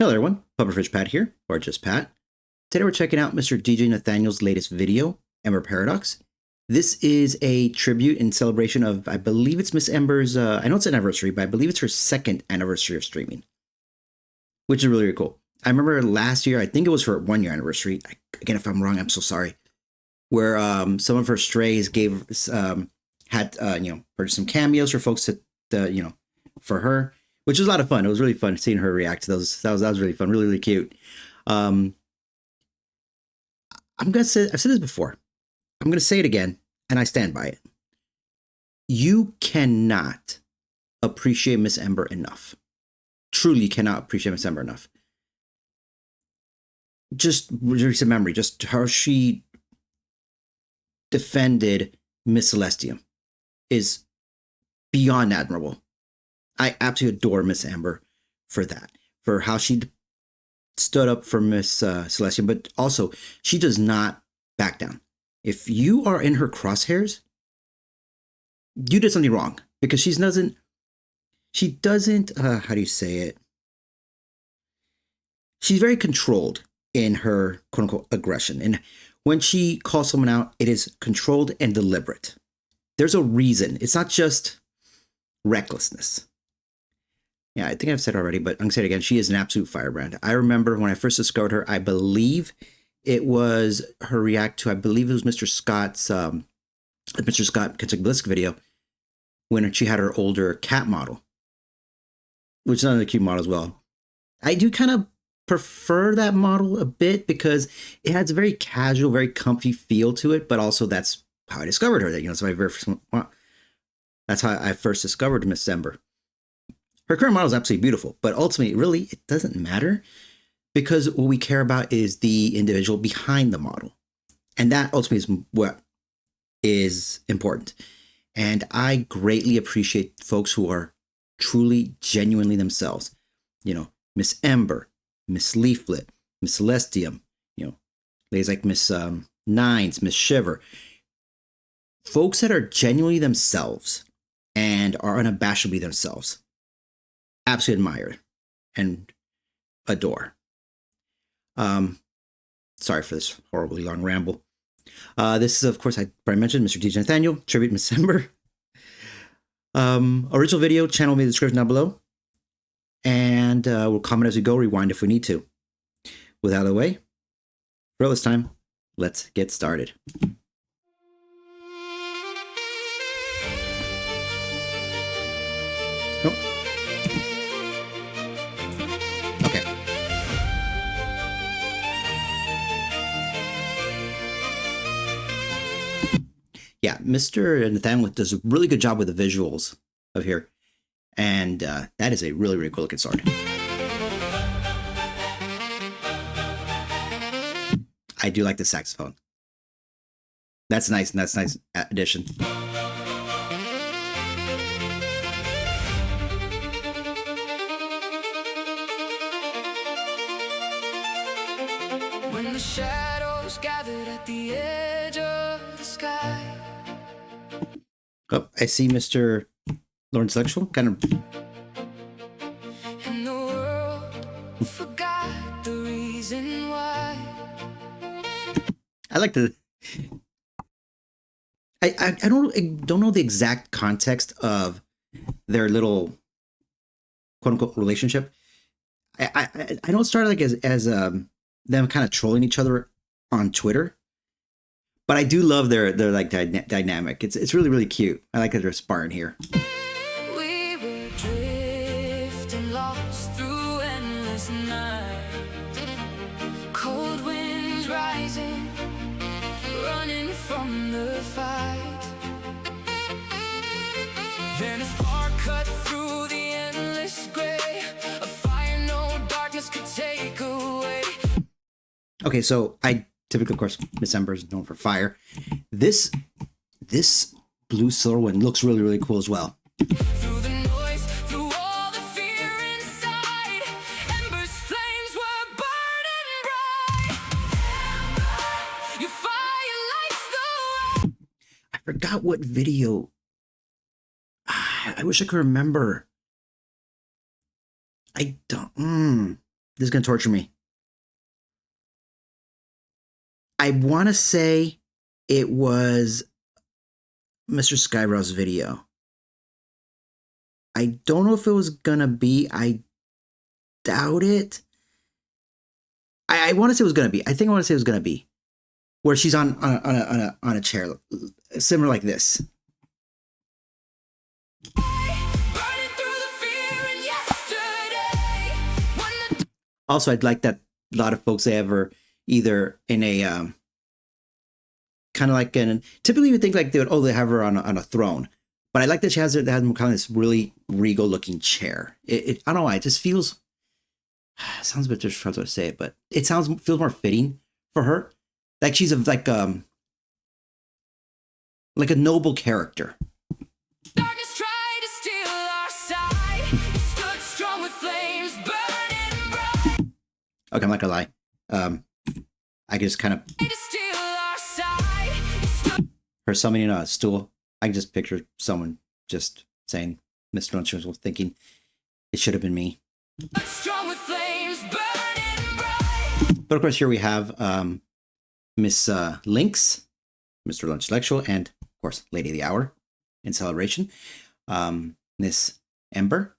Hello everyone, Pufferfish Pat here, or just Pat. Today we're checking out Mr. DJ Nathaniel's latest video, Ember Paradox. This is a tribute in celebration of, I believe it's Miss Ember's, I know it's an anniversary, but I believe it's her second anniversary of streaming, which is really, really cool. I remember last year, I think it was her 1 year anniversary. Again, if I'm wrong, I'm so sorry. Where some of her strays purchased some cameos for folks to, for her, which was a lot of fun. It was really fun seeing her react to those. That was really fun, really, really cute. I'm gonna say, I've said this before. I'm gonna say it again, and I stand by it. You cannot appreciate Miss Ember enough. Truly cannot appreciate Miss Ember enough. Just recent memory, just how she defended Miss Celestium is beyond admirable. I absolutely adore Miss Ember for that, for how she stood up for Miss Celestium, but also she does not back down. If you are in her crosshairs, you did something wrong, because she doesn't, how do you say it? She's very controlled in her quote unquote aggression. And when she calls someone out, it is controlled and deliberate. There's a reason. It's not just recklessness. Yeah, I think I've said it already, but I'm gonna say it again. She is an absolute firebrand. I remember when I first discovered her, I believe it was her react to, I believe it was Mr. Scott's, Mr. Scott Kentucky Blisk video, when she had her older cat model, which is another cute model as well. I do kind of prefer that model a bit because it has a very casual, very comfy feel to it, but also that's how I discovered her. That, it's my very first, that's how I first discovered Miss Ember. Her current model is absolutely beautiful, but ultimately, really, it doesn't matter, because what we care about is the individual behind the model. And that ultimately is what is important. And I greatly appreciate folks who are truly, genuinely themselves. Miss Ember, Miss Leaflet, Miss Celestium, ladies like Miss Nines, Miss Shiver. Folks that are genuinely themselves and are unabashedly themselves. Absolutely admire and adore. Sorry for this horribly long ramble. This is, of course, I already mentioned Mr. DJ Nathaniel, tribute Miss Ember. Original video, channel me in the description down below. And we'll comment as we go, rewind if we need to. With that out of the way, for all this time, let's get started. Oh. Okay. Yeah, Mr. Nathaniel does a really good job with the visuals of here. And that is a really, really cool looking sword. I do like the saxophone. That's nice, and that's a nice addition. When the shadows gathered at the edge of the sky. Oh, I see Mr. Lawrence Sexual kind of. And the world forgot the reason why. I like the. I don't know the exact context of their little quote unquote relationship. I know it started like as them kind of trolling each other on Twitter, but I do love their like dynamic. It's really, really cute. I like that they're sparring here. We were drifting lost through endless nights. Cold winds rising, running from the fight. Then a spark cut through the endless gray, a fire no darkness could take away. Okay, so I typically, of course, Miss Ember is known for fire. This blue silver one looks really, really cool as well. Through the noise, through all the fear inside, Ember's flames were burning bright. Ember, your fire lights the way. I forgot what video. I wish I could remember. I don't. This is gonna torture me. I want to say it was Mr. Skybrow's video. I don't know if it was gonna be. I doubt it. I want to say it was gonna be. I think I want to say it was gonna be where she's on a chair, similar like this. Also, I'd like that a lot of folks they ever either in a kind of like an typically you would think like they have her on a throne, but I like that she has kind of this really regal looking chair. I don't know why, it just feels sounds a bit disrespectful to say it, but it feels more fitting for her. Like she's like a noble character. Darkness tried to steal our sight. Stood strong with flames burning bright. Okay, I'm not gonna lie. I can just kind of To steal our sight. Stood her summoning a stool. I can just picture someone just saying, Mr. Lunch was thinking, it should have been me. strong with flames burning bright. But of course, here we have Miss Lynx, Mr. Lunch Intellectual, and of course, Lady of the Hour in celebration. Miss Ember.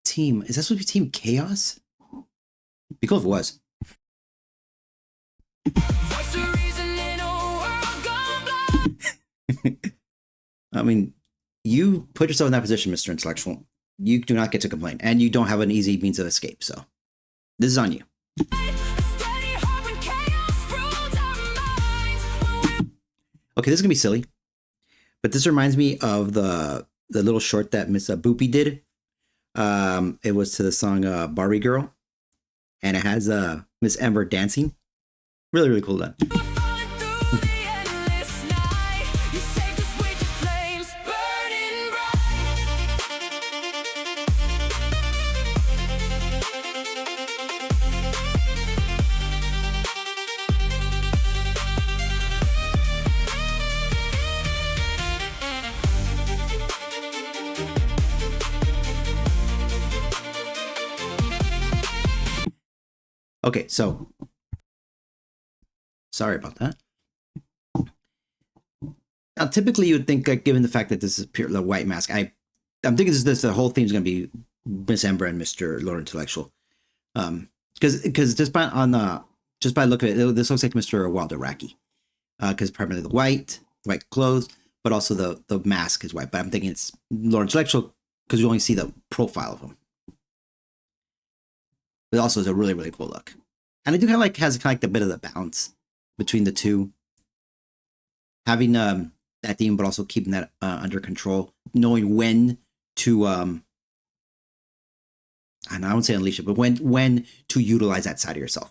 Team, is that supposed to be Team Chaos? Be cool if it was. Voice of reason in a world gone blind. I mean, you put yourself in that position, Mr. Intellectual. You do not get to complain, and you don't have an easy means of escape, so this is on you. A steady heart when chaos rules our minds. Okay, this is gonna be silly, but this reminds me of the little short that Miss Boopy did. It was to the song Barbie Girl, and it has Miss Ember dancing. Really, really cool done. We're falling through the endless night. You saved us with your flames burning Okay, so sorry about that. Now, typically, you would think, like, given the fact that this is pure the white mask, I'm thinking this the whole theme is going to be Miss Ember and Mr. Lord Intellectual, because just by look at it, this looks like Mr. Walderaki, because primarily the white clothes, but also the mask is white. But I'm thinking it's Lord Intellectual because you only see the profile of him. But also is a really, really cool look. And I do kind of like has kind of like a bit of the balance between the two. Having that theme, but also keeping that under control, knowing when to and I won't say unleash it, but when to utilize that side of yourself.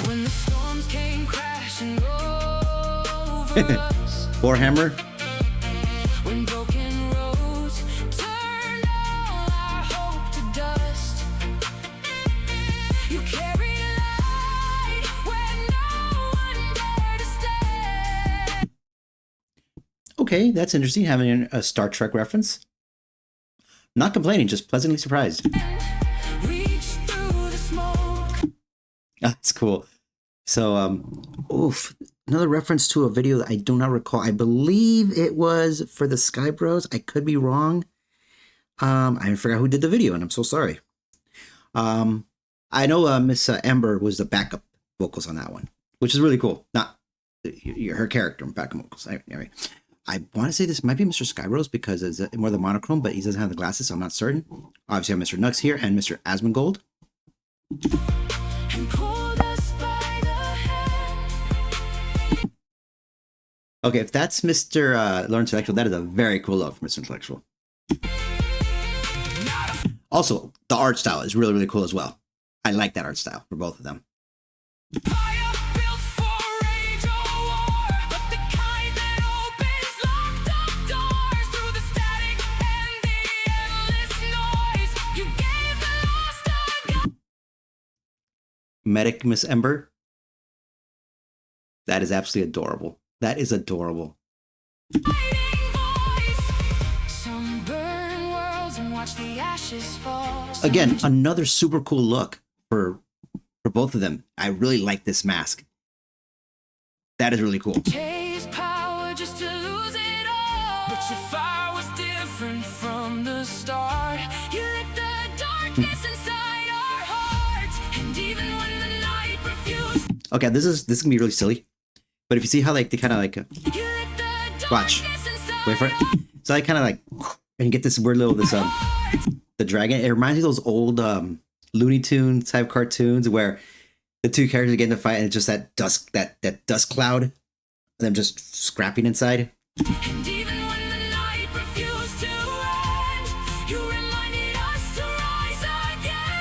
When the storms came crashing over us. Warhammer. When broken roads turned all our hope to dust. You carried light when no one dared to stay. Okay, that's interesting, having a Star Trek reference. Not complaining, just pleasantly surprised. Reach through the smoke. That's cool. So, another reference to a video that I do not recall. I believe it was for the Sky Bros. I could be wrong. I forgot who did the video, and I'm so sorry. I know Miss Ember was the backup vocals on that one, which is really cool. Not her character backup vocals. Anyway, I want to say this might be Mr. Skyrose because it's more the monochrome, but he doesn't have the glasses, so I'm not certain. Obviously, I have Mr. Nux here and Mr. Asmongold. And pulled us by the hand. Okay, if that's Mr. Lord Intellectual, that is a very cool look for Mr. Intellectual. Also, the art style is really, really cool as well. I like that art style for both of them. Fire built for rage or war, but the kind that opens locked up doors through the static and the endless noise. You gave the lost a gun. Medic Miss Ember. That is absolutely adorable. That is adorable. Some burn worlds and watch the ashes fall. Again, another super cool look for both of them. I really like this mask. That is really cool. Chase power just to lose it all. But your fire was different from the start. You lit the darkness inside our hearts. And even when the night refused. Okay, this is gonna be really silly. But if you see how like they kind of like You lit the watch. darkness inside Wait for it. So I kind of like, and you get this weird little the dragon. It reminds me of those old Looney Tunes type cartoons where the two characters get in a fight and it's just that dust cloud, them just scrapping inside. And even when the night refused to end, you reminded us to rise again.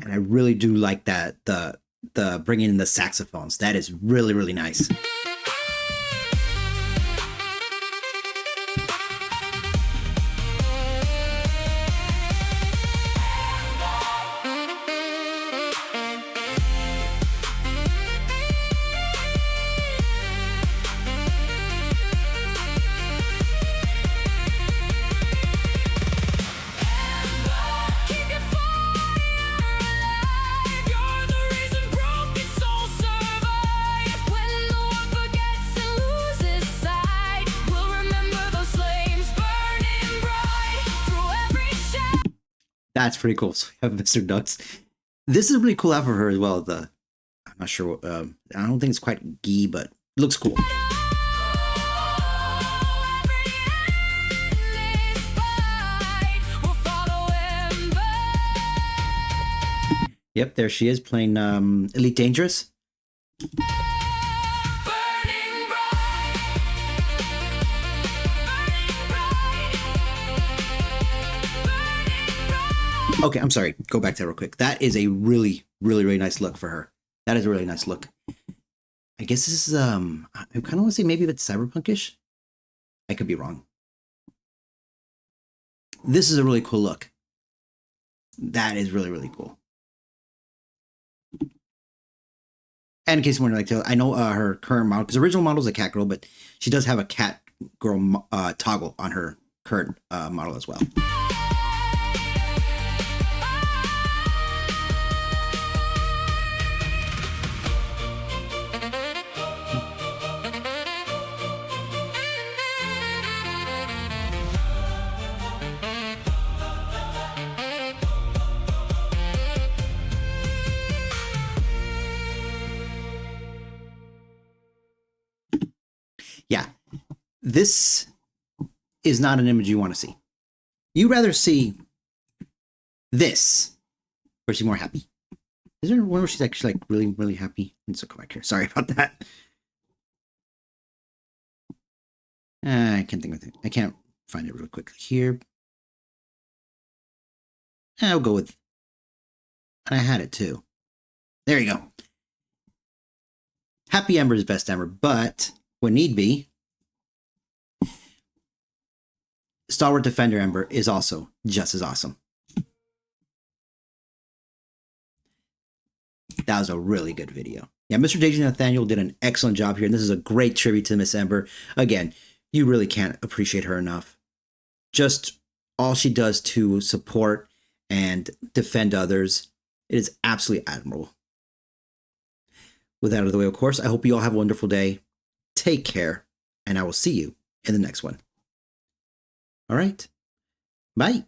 And I really do like that the bringing in the saxophones. That is really, really nice. Keep your fire alive. You're the reason broken souls survive. When the world forgets and loses sight, we'll remember those flames burning bright through every shadow. That's pretty cool. So we have Mr. Nuts. This is a really cool outfit for her as well. I'm not sure. I don't think it's quite ghee, but it looks cool. Yep, there she is playing Elite Dangerous. Okay, I'm sorry. Go back to that real quick. That is a really, really, really nice look for her. That is a really nice look. I guess this is I kind of want to say maybe it's cyberpunkish. I could be wrong. This is a really cool look. That is really, really cool. And in case you're wondering, like, I know her current model, because original model is a cat girl, but she does have a cat girl toggle on her current model as well. Yeah, this is not an image you want to see. You rather see this, where she's more happy. Is there one where she's actually like really, really happy? Let's go back here. Sorry about that. I can't think of it. I can't find it real quickly here. I'll go with. And I had it too. There you go. Happy Ember is best Ember, but when need be, Stalwart Defender Ember is also just as awesome. That was a really good video. Yeah, Mr. Daisy Nathaniel did an excellent job here, and this is a great tribute to Miss Ember. Again, you really can't appreciate her enough. Just all she does to support and defend others, it is absolutely admirable. With that out of the way, of course, I hope you all have a wonderful day. Take care, and I will see you in the next one. All right. Bye.